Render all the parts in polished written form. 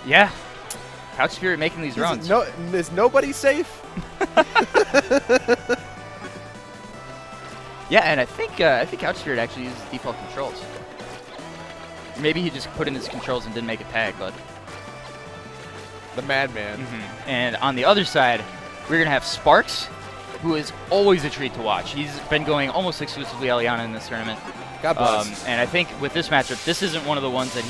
Yeah. Couch Spirit making these runs. Is nobody safe? Yeah, and I think Couch Spirit actually uses default controls. Maybe he just put in his controls and didn't make a tag, but... The madman. And on the other side, we're going to have Sparx, who is always a treat to watch. He's been going almost exclusively Elliana in this tournament. God bless. And I think with this matchup, this isn't one of the ones that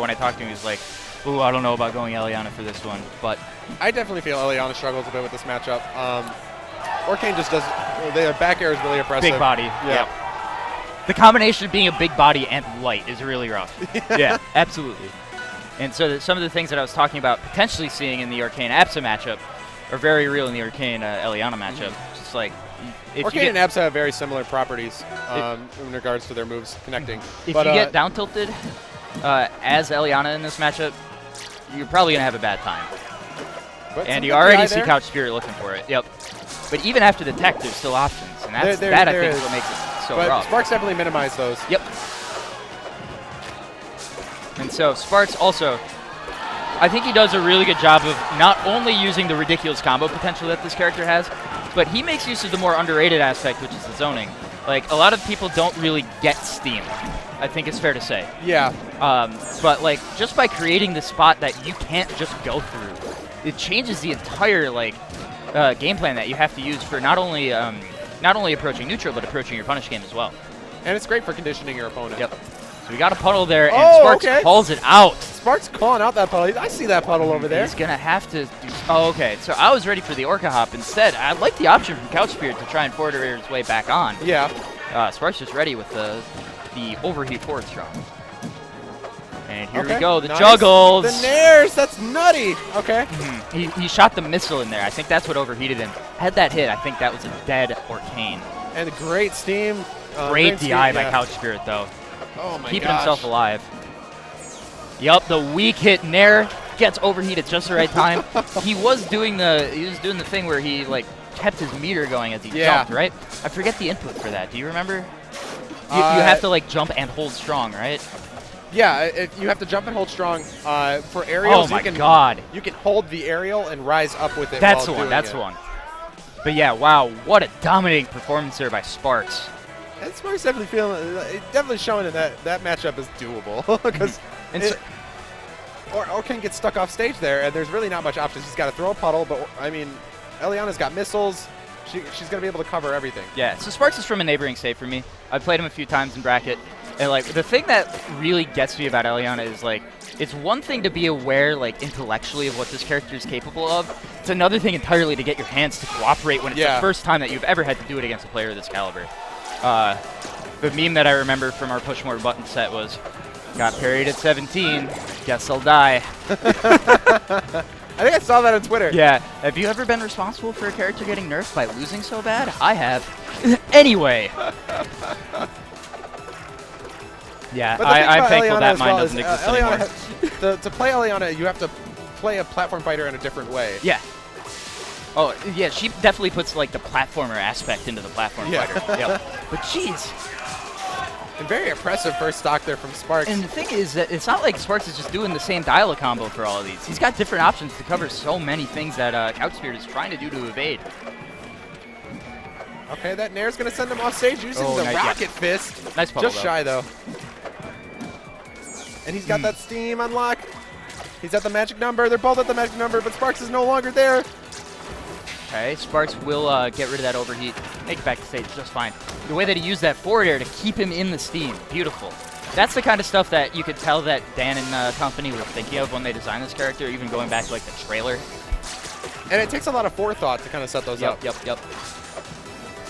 when I talked to him, he's like, ooh, I don't know about going Elliana for this one. But I definitely feel Elliana struggles a bit with this matchup. Orcane just does, their back air is really impressive. Big body. Yeah. The combination of being a big body and light is really rough. Yeah, absolutely. And so some of the things that I was talking about potentially seeing in the Orcane Absa matchup are very real in the Orcane Elliana matchup. Just like Orcane and Absa have very similar properties in regards to their moves connecting. If you get down tilted as Elliana in this matchup, you're probably gonna have a bad time. And you already see Couch Spirit looking for it. Yep. But even after the tech, there's still options, and that I think is what makes it so rough. Sparx definitely minimized those. Yep. And so Sparx also, I think he does a really good job of not only using the ridiculous combo potential that this character has, but he makes use of the more underrated aspect, which is the zoning. Like, a lot of people don't really get Steam, I think it's fair to say. Yeah. But, like, just by creating the spot that you can't just go through, it changes the entire, like, game plan that you have to use for not only approaching neutral, but approaching your punish game as well. And it's great for conditioning your opponent. Yep. So we got a puddle there, and Sparx calls it out. Sparx calling out that puddle. I see that puddle over there. He's going to have to do... Oh, okay. So I was ready for the Orca Hop. Instead, I like the option from Couch Spirit to try and forward his way back on. Yeah. Sparx just ready with the overheat forward strong. And here we go, the juggles. The nairs, that's nutty. Okay. He shot the missile in there. I think that's what overheated him. Had that hit, I think that was a dead Orcane. And a great steam. Great DI by Couch Spirit, though. Oh my Keeping himself alive. Yup, the weak hit Nair gets overheated just the right time. He was doing the thing where he like kept his meter going as he jumped, right? I forget the input for that. Do you remember? You have to like jump and hold strong, right? Yeah, you have to jump and hold strong. For aerials, oh my God. You can hold the aerial and rise up with it. That's the one. That's the one. But yeah, wow, what a dominating performance there by Sparx. And Sparx definitely showing that matchup is doable because Orcane gets stuck off stage there, and there's really not much options. He's got to throw a puddle, but I mean, Elliana's got missiles. She's going to be able to cover everything. Yeah, so Sparx is from a neighboring state for me. I've played him a few times in bracket, and like the thing that really gets me about Elliana is like, it's one thing to be aware, like, intellectually of what this character is capable of. It's another thing entirely to get your hands to cooperate when it's the first time that you've ever had to do it against a player of this caliber. The meme that I remember from our push more button set was, got parried at 17, guess I'll die. I think I saw that on Twitter. Yeah. Have you ever been responsible for a character getting nerfed by losing so bad? I have. Anyway. Yeah, I'm thankful that mine doesn't exist anymore. To play Elliana, you have to play a platform fighter in a different way. Yeah. Oh, yeah, she definitely puts, like, the platformer aspect into the platform fighter. Yep. But, jeez. And very impressive first stock there from Sparx. And the thing is that it's not like Sparx is just doing the same dial combo for all of these. He's got different options to cover so many things that Couch Spirit is trying to do to evade. Okay, that Nair's going to send him off stage using the Rocket Fist. Nice puddle, Just shy, though. And he's got that Steam unlock. He's at the magic number. They're both at the magic number, but Sparx is no longer there. Okay, Sparx will get rid of that overheat. Make it back to stage just fine. The way that he used that forward air to keep him in the Steam, beautiful. That's the kind of stuff that you could tell that Dan and company were thinking of when they designed this character, even going back to like the trailer. And it takes a lot of forethought to kind of set those up. Yep.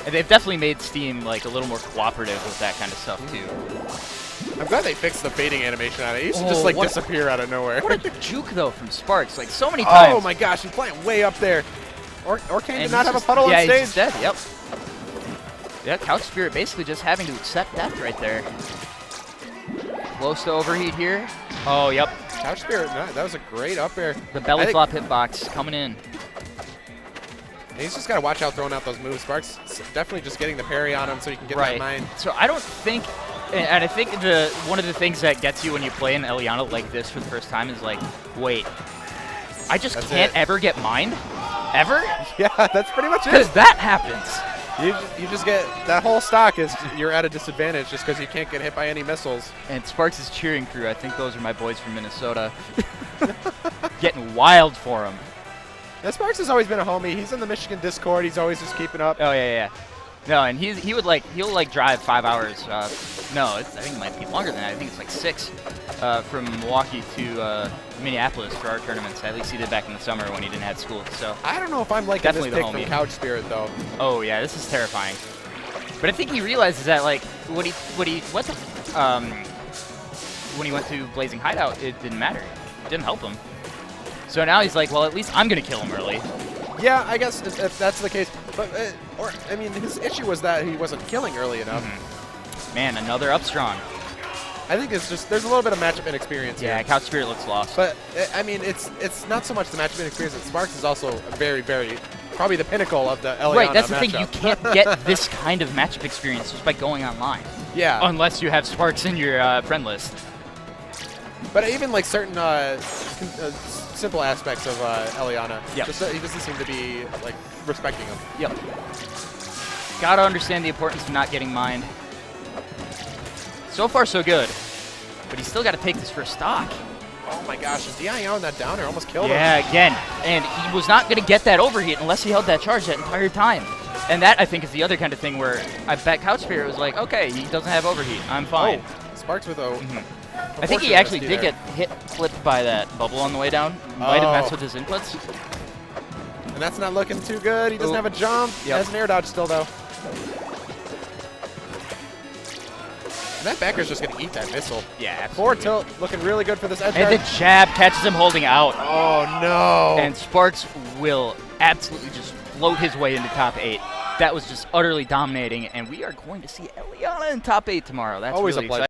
And they've definitely made Steam like a little more cooperative with that kind of stuff too. I'm glad they fixed the fading animation on it. It used to just like disappear out of nowhere. What a juke though from Sparx, like so many times. Oh my gosh, he's playing way up there. Orcane did not have a puddle on stage. Yeah, he's dead, yep. Yeah, Couch Spirit basically just having to accept death right there. Close to overheat here. Oh, yep. Couch Spirit, that was a great up air. The belly flop hitbox coming in. And he's just got to watch out throwing out those moves. Sparx definitely just getting the parry on him so he can get that mine. So I don't think And I think one of the things that gets you when you play an Elliana like this for the first time is like, wait, I just can't ever get mined? Ever? Yeah, that's pretty much it. Because that happens. You just get, that whole stock is, you're at a disadvantage just because you can't get hit by any missiles. And Sparks' cheering crew, I think those are my boys from Minnesota. Getting wild for him. Now, Sparks has always been a homie. He's in the Michigan Discord. He's always just keeping up. Oh, yeah. No, and he'll drive 5 hours. No, I think it might be longer than that. I think it's like 6 from Milwaukee to Minneapolis for our tournaments. At least he did back in the summer when he didn't have school. So I don't know if I'm liking this pick from Couch Spirit though. Oh yeah, this is terrifying. But I think he realizes that like when he went to Blazing Hideout, it didn't matter. It didn't help him. So now he's like, well, at least I'm gonna kill him early. Yeah, I guess if that's the case. But I mean, his issue was that he wasn't killing early enough. Man, another up strong. I think it's just there's a little bit of matchup inexperience here. Yeah, Couch Spirit looks lost. But I mean, it's not so much the matchup inexperience. Sparks is also very probably the pinnacle of the Elliana Right, that's the matchup. thing. You can't get this kind of matchup experience just by going online. Yeah. Unless you have Sparks in your friend list. But even like certain simple aspects of Elliana, yep. just he doesn't seem to be like respecting him. Yep. Gotta understand the importance of not getting mined. So far, so good. But he's still got to take this first stock. Oh my gosh, DIO on that downer almost killed him. Yeah, again. And he was not going to get that overheat unless he held that charge that entire time. And that, I think, is the other kind of thing where I bet Couch Spirit was like, okay, he doesn't have overheat. I'm fine. Oh, Sparks with a... I think he actually did get flipped by that bubble on the way down. Might have messed with his inputs. And that's not looking too good. He doesn't have a jump. He has an air dodge still, though. And that backer's just going to eat that missile. Yeah, absolutely. Forward tilt looking really good for this edge And guard. the jab catches him holding out. Oh, no. And Sparks will absolutely just float his way into top 8. That was just utterly dominating, and we are going to see Elliana in top 8 tomorrow. That's always really a pleasure. exciting.